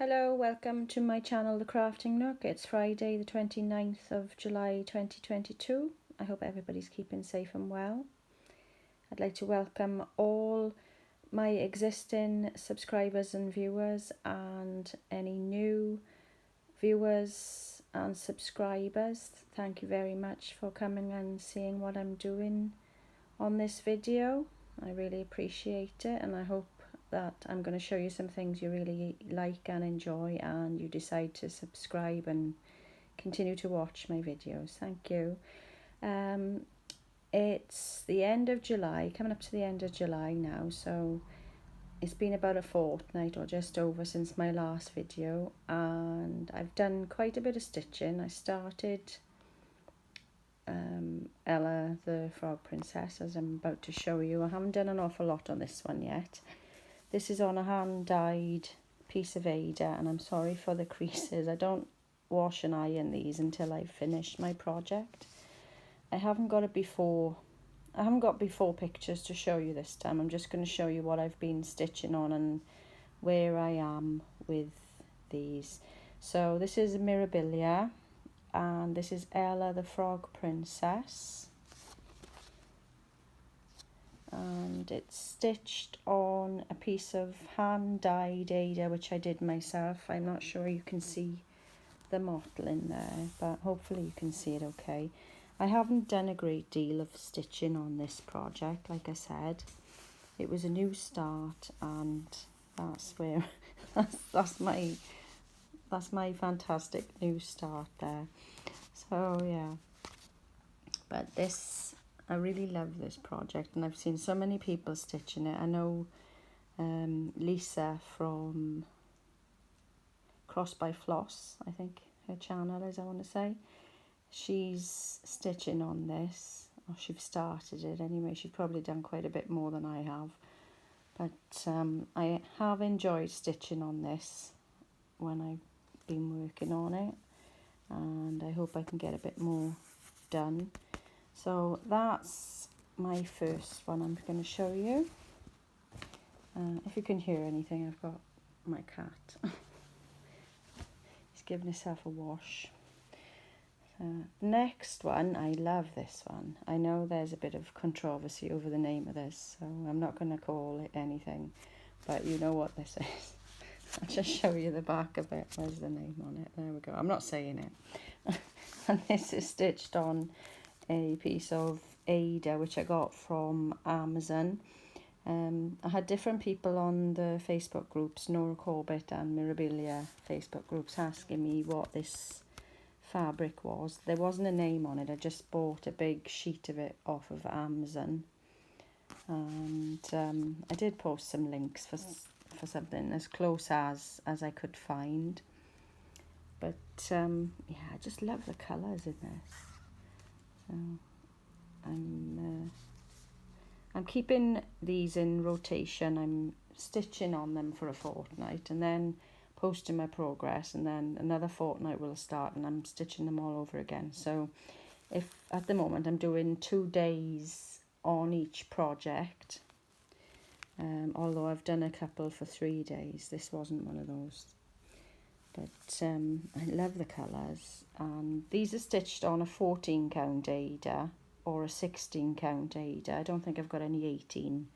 Hello, welcome to my channel, The Crafting Nook. It's Friday the 29th of July 2022. I hope everybody's keeping safe and well. I'd like to welcome all my existing subscribers and viewers and any new viewers and subscribers. Thank you very much for coming and seeing what I'm doing on this video. I really appreciate it, and I hope that I'm going to show you some things you really like and enjoy, and you decide to subscribe and continue to watch my videos. Thank you. It's the end of July, coming up to the end of July now, so it's been about a fortnight or just over since my last video, and I've done quite a bit of stitching. I started Ella the Frog Princess, as I'm about to show you. I haven't done an awful lot on this one yet. This is on a hand-dyed piece of Ada, and I'm sorry for the creases. I don't wash and iron these until I've finished my project. I haven't got before pictures to show you this time. I'm just going to show you what I've been stitching on and where I am with these. So this is Mirabilia, and this is Ella the Frog Princess. And it's stitched on a piece of hand-dyed Ada, which I did myself. I'm not sure you can see the mottle in there, but hopefully you can see it okay. I haven't done a great deal of stitching on this project, like I said. It was a new start, and that's where that's my fantastic new start there. So yeah, but this, I really love this project, and I've seen so many people stitching it. I know Lisa from Cross by Floss, I think her channel is, I want to say. She's stitching on this, or she's started it anyway. She's probably done quite a bit more than I have. But I have enjoyed stitching on this when I've been working on it, and I hope I can get a bit more done. So that's my first one I'm going to show you. If you can hear anything, I've got my cat. He's giving himself a wash. Next one, I love this one. I know there's a bit of controversy over the name of this, so I'm not going to call it anything, but you know what this is. I'll just show you the back of it. Where's the name on it? There we go. I'm not saying it. And this is stitched on a piece of Ada, which I got from Amazon. I had different people on the Facebook groups, Nora Corbett and Mirabilia Facebook groups, asking me what this fabric was. There wasn't a name on it. I just bought a big sheet of it off of Amazon, and I did post some links for something as close as I could find. But yeah, I just love the colours in this. So I'm keeping these in rotation. I'm stitching on them for a fortnight and then posting my progress, and then another fortnight will start and I'm stitching them all over again. So if at the moment I'm doing 2 days on each project, although I've done a couple for 3 days, this wasn't one of those. But I love the colours, and these are stitched on a 14 count Ada or a 16 count Ada. I don't think I've got any 18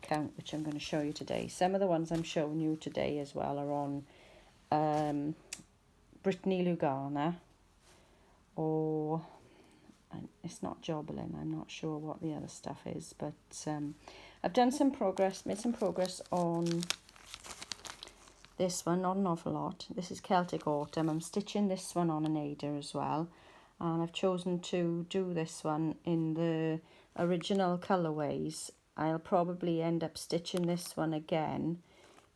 count, which I'm going to show you today. Some of the ones I'm showing you today as well are on Brittany Lugana, or it's not Joblin. I'm not sure what the other stuff is, but I've done some progress, made some progress on this one, not an awful lot. This is Celtic Autumn. I'm stitching this one on an Ada as well, and I've chosen to do this one in the original colourways. I'll probably end up stitching this one again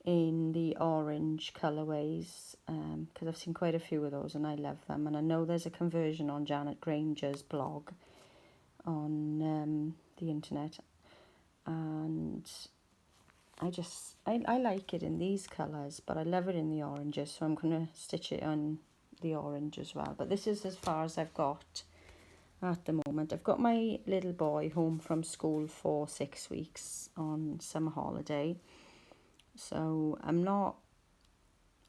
in the orange colourways, because I've seen quite a few of those and I love them, and I know there's a conversion on Janet Granger's blog on the internet, and I like it in these colours, but I love it in the oranges, so I'm going to stitch it on the orange as well. But this is as far as I've got at the moment. I've got my little boy home from school for 6 weeks on summer holiday, so I'm not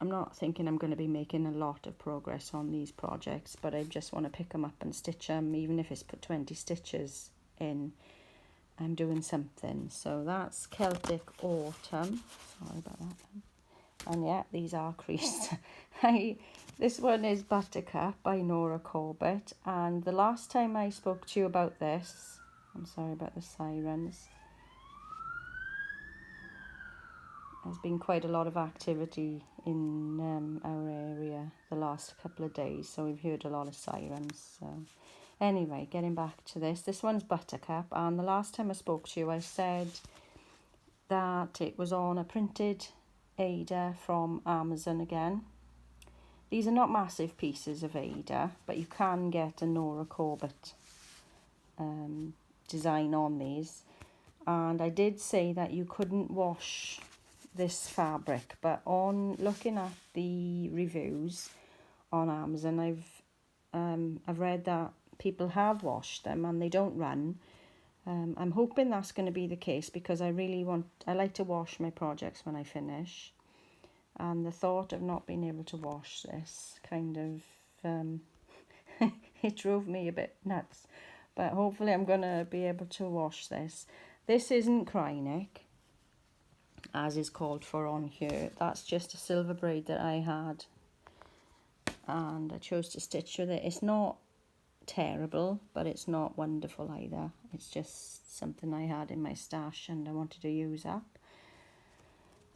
I'm not thinking I'm going to be making a lot of progress on these projects, but I just want to pick them up and stitch them. Even if it's put 20 stitches in, I'm doing something. So that's Celtic Autumn. Sorry about that. And yeah, these are creased. This one is Buttercup by Nora Corbett. And the last time I spoke to you about this, I'm sorry about the sirens. There's been quite a lot of activity in our area the last couple of days, so we've heard a lot of sirens. So anyway, getting back to this one's Buttercup, and the last time I spoke to you I said that it was on a printed Ada from Amazon again. These are not massive pieces of Ada, but you can get a Nora Corbett design on these. And I did say that you couldn't wash this fabric, but on looking at the reviews on Amazon, I've read that people have washed them and they don't run. I'm hoping that's going to be the case, because I like to wash my projects when I finish, and the thought of not being able to wash this kind of it drove me a bit nuts. But hopefully I'm going to be able to wash this. This isn't Krynic, as is called for on here. That's just a silver braid that I had, and I chose to stitch with it. It's not terrible, but it's not wonderful either. It's just something I had in my stash and I wanted to use up.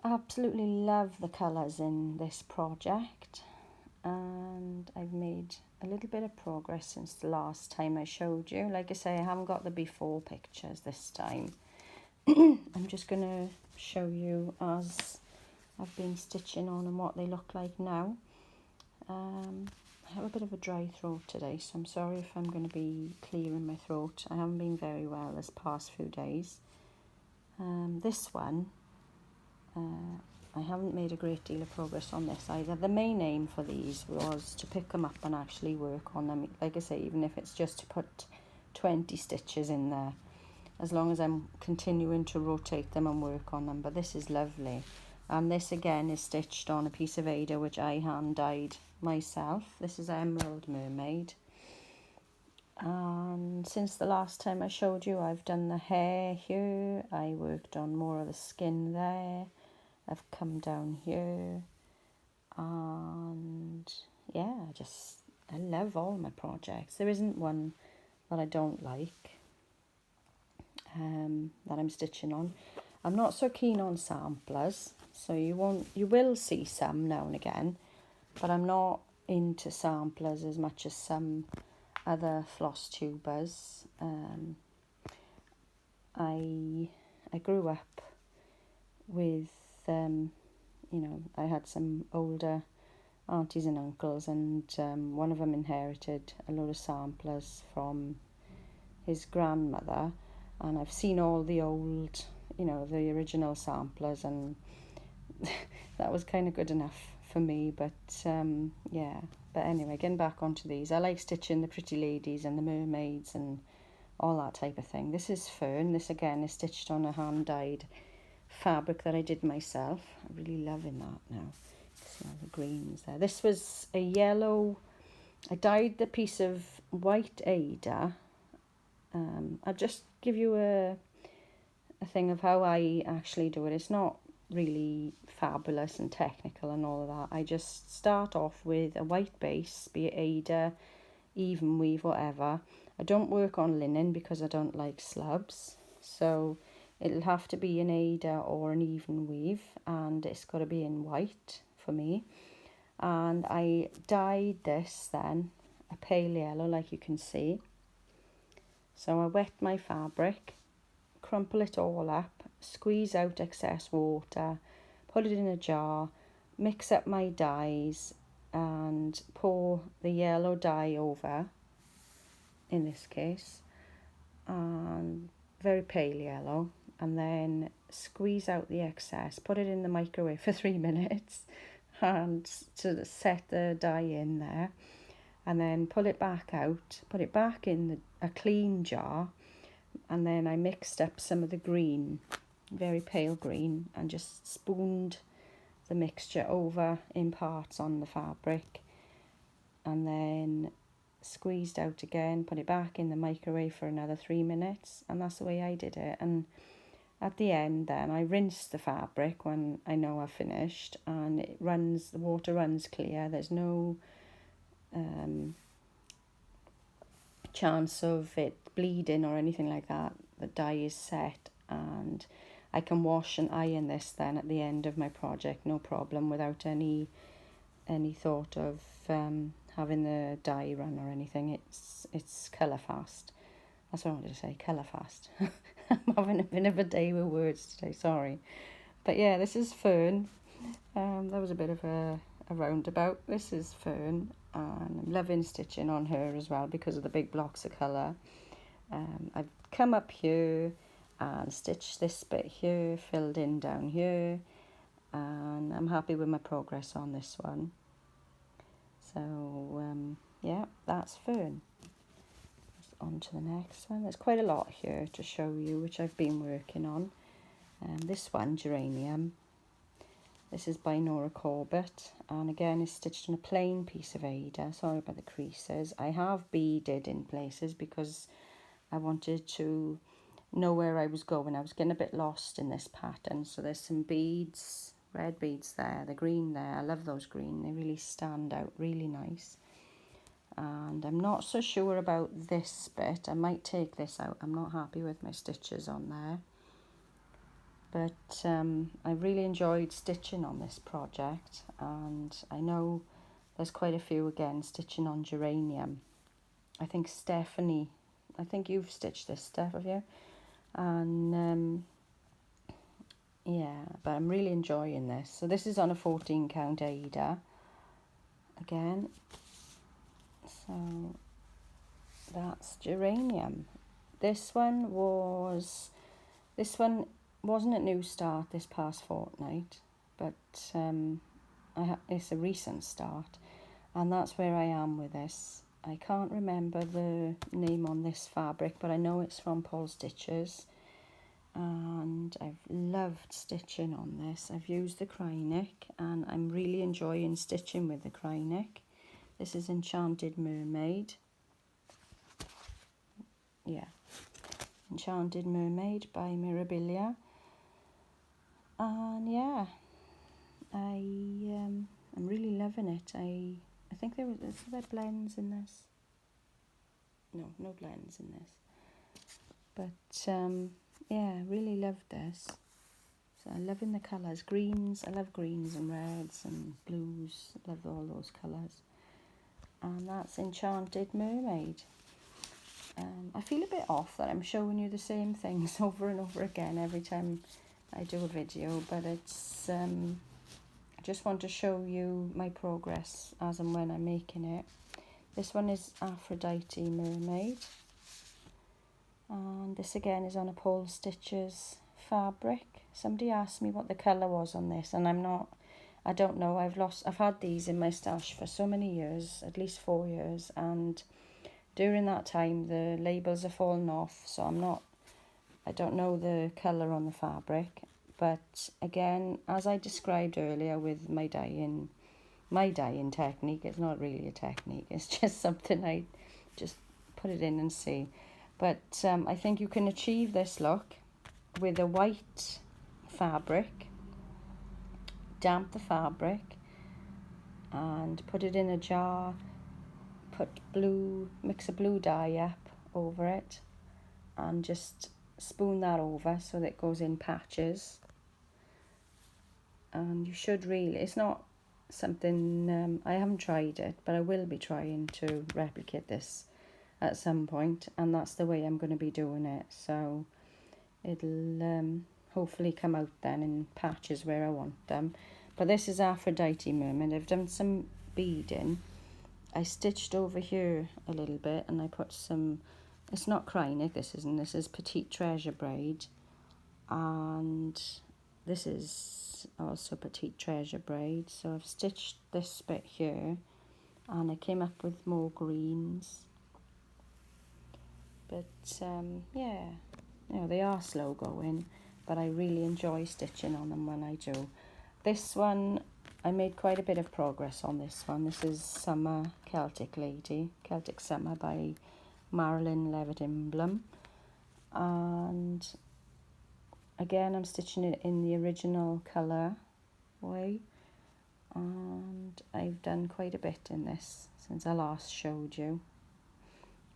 I absolutely love the colours in this project, and I've made a little bit of progress since the last time I showed you. Like I say, I haven't got the before pictures this time. I'm just going to show you as I've been stitching on and what they look like now. I have a bit of a dry throat today, so I'm sorry if I'm going to be clearing my throat. I haven't been very well this past few days. This one, I haven't made a great deal of progress on this either. The main aim for these was to pick them up and actually work on them. Like I say, even if it's just to put 20 stitches in there, as long as I'm continuing to rotate them and work on them. But this is lovely. And this again is stitched on a piece of Ada which I hand dyed myself. This is Emerald Mermaid. And since the last time I showed you, I've done the hair here. I worked on more of the skin there. I've come down here. And yeah, I love all my projects. There isn't one that I don't like. That I'm stitching on. I'm not so keen on samplers, so you will see some now and again, but I'm not into samplers as much as some other floss tubers. I grew up with I had some older aunties and uncles, and one of them inherited a load of samplers from his grandmother. And I've seen all the old, the original samplers, and that was kind of good enough for me. But yeah, but anyway, getting back onto these, I like stitching the pretty ladies and the mermaids and all that type of thing. This is Fern. This again is stitched on a hand-dyed fabric that I did myself. I'm really loving that now. See all the greens there. This was a yellow. I dyed the piece of white Ada. I'll just give you a thing of how I actually do it. It's not really fabulous and technical and all of that. I just start off with a white base, be it Ada, even weave, whatever. I don't work on linen because I don't like slubs, so it'll have to be an Ada or an even weave, and it's got to be in white for me. And I dyed this then a pale yellow, like you can see. So I wet my fabric, crumple it all up, squeeze out excess water, put it in a jar, mix up my dyes and pour the yellow dye over, in this case, and very pale yellow, and then squeeze out the excess, put it in the microwave for 3 minutes and to set the dye in there, and then pull it back out, put it back in a clean jar, and then I mixed up some of the green, very pale green, and just spooned the mixture over in parts on the fabric, and then squeezed out again, put it back in the microwave for another 3 minutes, and that's the way I did it. And at the end then I rinse the fabric when I know I've finished, and the water runs clear. There's no chance of it bleeding or anything like that. The dye is set, and I can wash and iron this then at the end of my project, no problem, without any thought of having the dye run or anything. It's colour fast. That's what I wanted to say, colour fast. I'm having a bit of a day with words today, sorry. But yeah, this is Fern. That was a bit of a roundabout. This is Fern, and I'm loving stitching on her as well because of the big blocks of colour. I've come up here and stitched this bit here, filled in down here, and I'm happy with my progress on this one. So yeah, that's Fern. On to the next one. There's quite a lot here to show you, which I've been working on. This one, Geranium. This is by Nora Corbett, and again is stitched on a plain piece of Ada. Sorry about the creases. I have beaded in places because I wanted to know where I was going. I was getting a bit lost in this pattern. So there's some beads, red beads there, the green there. I love those green. They really stand out, really nice. And I'm not so sure about this bit. I might take this out. I'm not happy with my stitches on there. But I really enjoyed stitching on this project, and I know there's quite a few again stitching on Geranium. I think Stephanie, I think you've stitched this, Steph, have you? And yeah, but I'm really enjoying this. So this is on a 14 count Ada again. So that's Geranium. This one wasn't a new start this past fortnight, but it's a recent start, and that's where I am with this. I can't remember the name on this fabric, but I know it's from Paul Stitches, and I've loved stitching on this. I've used the Krynic, and I'm really enjoying stitching with the Krynic. This is Enchanted Mermaid. Yeah, Enchanted Mermaid by Mirabilia. And yeah, I'm really loving it. I think is there blends in this? No blends in this. But yeah, really loved this. So I'm loving the colours. Greens, I love greens and reds and blues. I love all those colours. And that's Enchanted Mermaid. I feel a bit off that I'm showing you the same things over and over again every time I do a video, but it's I just want to show you my progress as and when I'm making it. This one is Aphrodite Mermaid, and this again is on a Paul Stitches fabric. Somebody asked me what the colour was on this, and I don't know. I've had these in my stash for so many years, at least 4 years, and during that time the labels have fallen off, so I don't know the colour on the fabric. But again, as I described earlier with my dyeing technique, it's not really a technique, it's just something I just put it in and see. But I think you can achieve this look with a white fabric, damp the fabric and put it in a jar, mix a blue dye up over it, and just spoon that over so that it goes in patches. And you should really, it's not something, I haven't tried it, but I will be trying to replicate this at some point, and that's the way I'm going to be doing it. So it'll hopefully come out then in patches where I want them. But this is Aphrodite Mermaid. I've done some beading. I stitched over here a little bit, and I put some, it's not Krynic, this is Petite Treasure braid, and this is also Petite Treasure braid. So I've stitched this bit here, and I came up with more greens. But yeah, you know, they are slow going, but I really enjoy stitching on them when I do. This one, I made quite a bit of progress on this one. This is Summer Celtic Lady, Celtic Summer by Marilyn Levitt-Imblum. And again, I'm stitching it in the original colour way. And I've done quite a bit in this since I last showed you.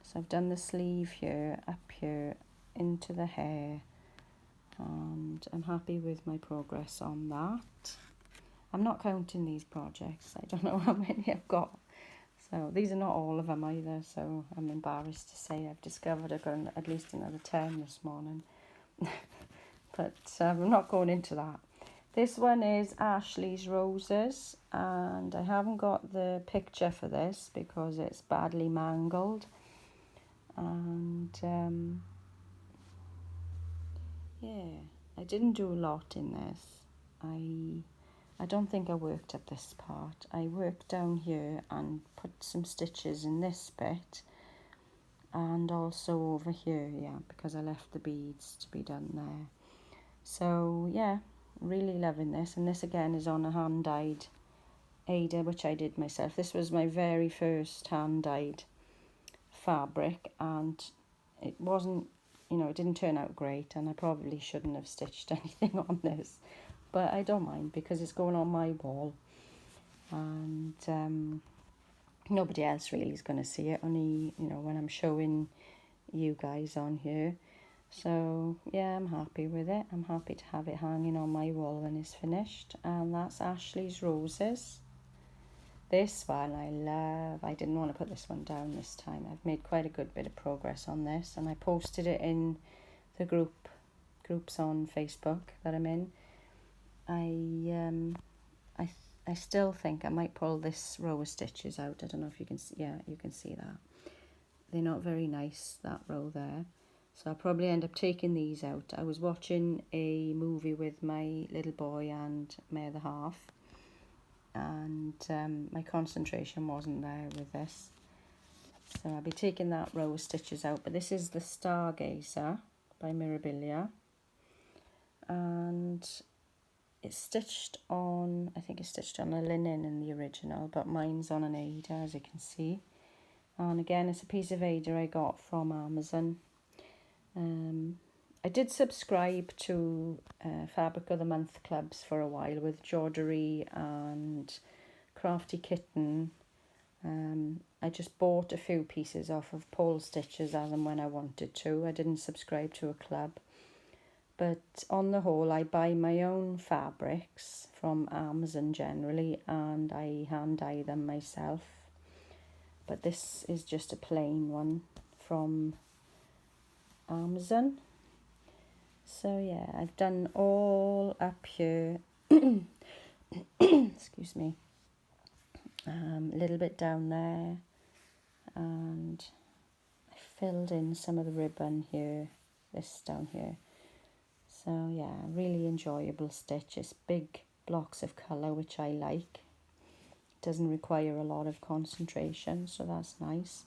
So I've done the sleeve here, up here, into the hair, and I'm happy with my progress on that. I'm not counting these projects, I don't know how many I've got. So these are not all of them either, so I'm embarrassed to say I've discovered I've got at least another 10 this morning. But I'm not going into that. This one is Ashley's Roses, and I haven't got the picture for this because it's badly mangled. And yeah, I didn't do a lot in this. I don't think I worked up this part. I worked down here and put some stitches in this bit and also over here, yeah, because I left the beads to be done there. So yeah, really loving this. And this again is on a hand-dyed Ada, which I did myself. This was my very first hand-dyed fabric, and it wasn't, you know, it didn't turn out great, and I probably shouldn't have stitched anything on this, but I don't mind because it's going on my wall, and nobody else really is going to see it, only, you know, when I'm showing you guys on here. So yeah, I'm happy with it. I'm happy to have it hanging on my wall when it's finished. And that's Ashley's Roses. This one I love. I didn't want to put this one down this time. I've made quite a good bit of progress on this, and I posted it in the groups on Facebook that I'm in. I still think I might pull this row of stitches out. I don't know if you can see. Yeah, you can see that. They're not very nice, that row there. So I'll probably end up taking these out. I was watching a movie with my little boy and my other half, and my concentration wasn't there with this. So I'll be taking that row of stitches out. But this is the Stargazer by Mirabilia, and it's stitched on, I think it's stitched on a linen in the original, but mine's on an Ada, as you can see. And again, it's a piece of Ada I got from Amazon. I did subscribe to Fabric of the Month clubs for a while with Jordery and Crafty Kitten. I just bought a few pieces off of Paul Stitches as and when I wanted to. I didn't subscribe to a club. But on the whole, I buy my own fabrics from Amazon generally, and I hand dye them myself. But this is just a plain one from Amazon. So yeah, I've done all up here. Excuse me. A little bit down there, and I filled in some of the ribbon here, this down here. So yeah, really enjoyable stitch. It's big blocks of colour, which I like. It doesn't require a lot of concentration, so that's nice.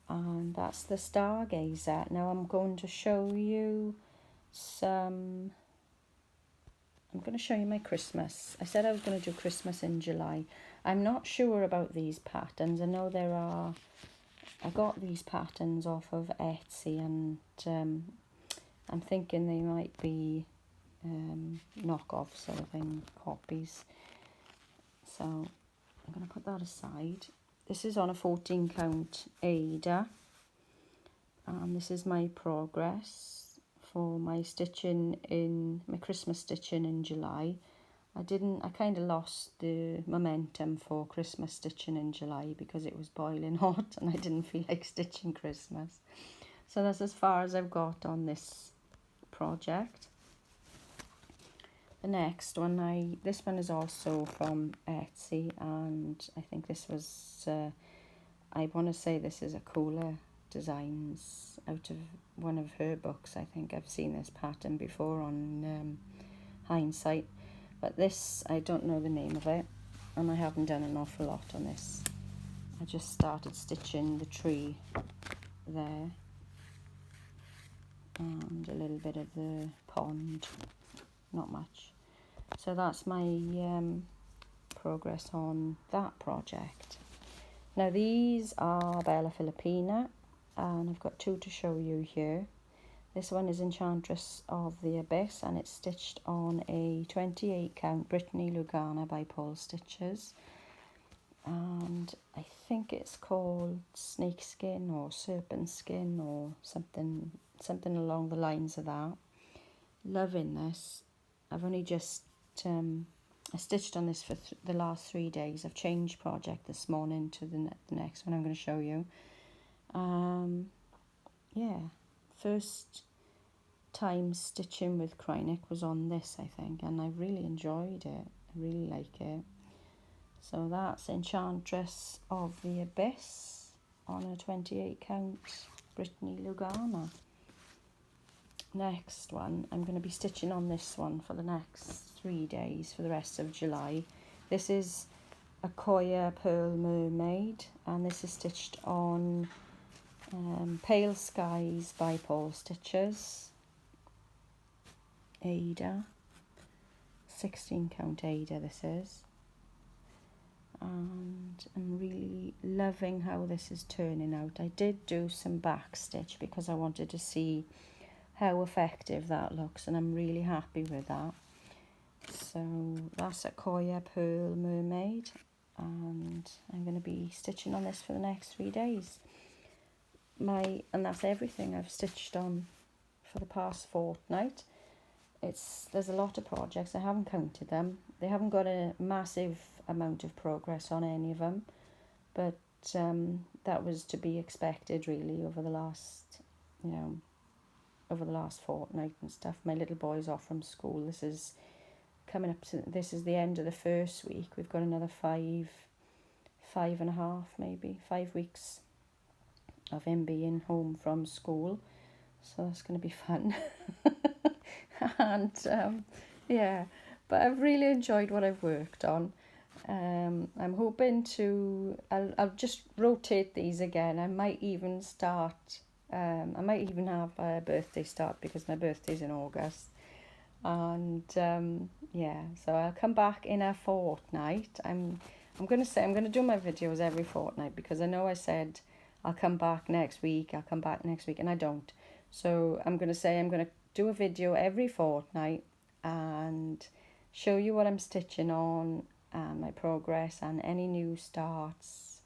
And that's the Stargazer. Now I'm going to show you some, I'm going to show you my Christmas. I said I was going to do Christmas in July. I'm not sure about these patterns. I know there are, I got these patterns off of Etsy, and I'm thinking they might be knockoff sort of thing, copies. So I'm going to put that aside. This is on a 14 count Ada, and this is my progress for my stitching in, my Christmas stitching in July. I kind of lost the momentum for Christmas stitching in July because it was boiling hot and I didn't feel like stitching Christmas. So that's as far as I've got on this project. The next one, this one is also from Etsy, and I think this was, I want to say this is a Cooler Designs out of one of her books. I think I've seen this pattern before on Hindsight, but this, I don't know the name of it, and I haven't done an awful lot on this. I just started stitching the tree there and a little bit of the pond, not much. So that's my progress on that project. Now these are Bella Filipina, and I've got two to show you here. This one is Enchantress of the Abyss, and it's stitched on a 28 count Brittany Lugana by Paul Stitches, and I think it's called snake skin or serpent skin or something along the lines of that. Loving this. I've only just I stitched on this for the last 3 days. I've changed project this morning to the next one I'm going to show you. Yeah, first time stitching with Krynic was on this, I think, and I really enjoyed it. I really like it. So that's Enchantress of the Abyss on a 28 count Brittany Lugana. Next one, I'm going to be stitching on this one for the next 3 days for the rest of July. This is a Koya Pearl Mermaid, and this is stitched on Pale Skies by Paul Stitches. Ada, 16 count Ada this is. And I'm really loving how this is turning out. I did do some back stitch because I wanted to see how effective that looks, and I'm really happy with that. So that's a Koya Pearl Mermaid, and I'm going to be stitching on this for the next 3 days. And that's everything I've stitched on for the past fortnight. There's a lot of projects. I haven't counted them. They haven't got a massive amount of progress on any of them, but that was to be expected really over the last fortnight and stuff. My little boy's off from school. This is the end of the first week. We've got another 5 and a half, maybe 5 weeks of him being home from school, so that's going to be fun. And yeah, but I've really enjoyed what I've worked on. I'm hoping I'll just rotate these again. I might even have a birthday start because my birthday's in August. And yeah, so I'll come back in a fortnight. I'm going to do my videos every fortnight because I know I said I'll come back next week, and I don't. So I'm going to do a video every fortnight and show you what I'm stitching on and my progress and any new starts.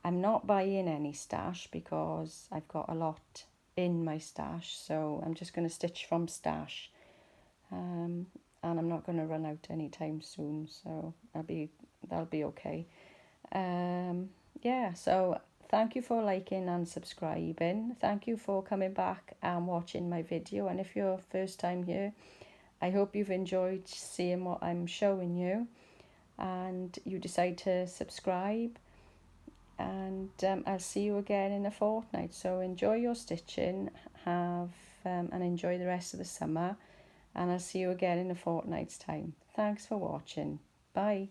I'm not buying any stash because I've got a lot in my stash, so I'm just going to stitch from stash, and I'm not going to run out anytime soon, so that'll be okay. Yeah, so thank you for liking and subscribing. Thank you for coming back and watching my video. And if you're first time here, I hope you've enjoyed seeing what I'm showing you and you decide to subscribe. And I'll see you again in a fortnight. So enjoy your stitching, and enjoy the rest of the summer. And I'll see you again in a fortnight's time. Thanks for watching. Bye.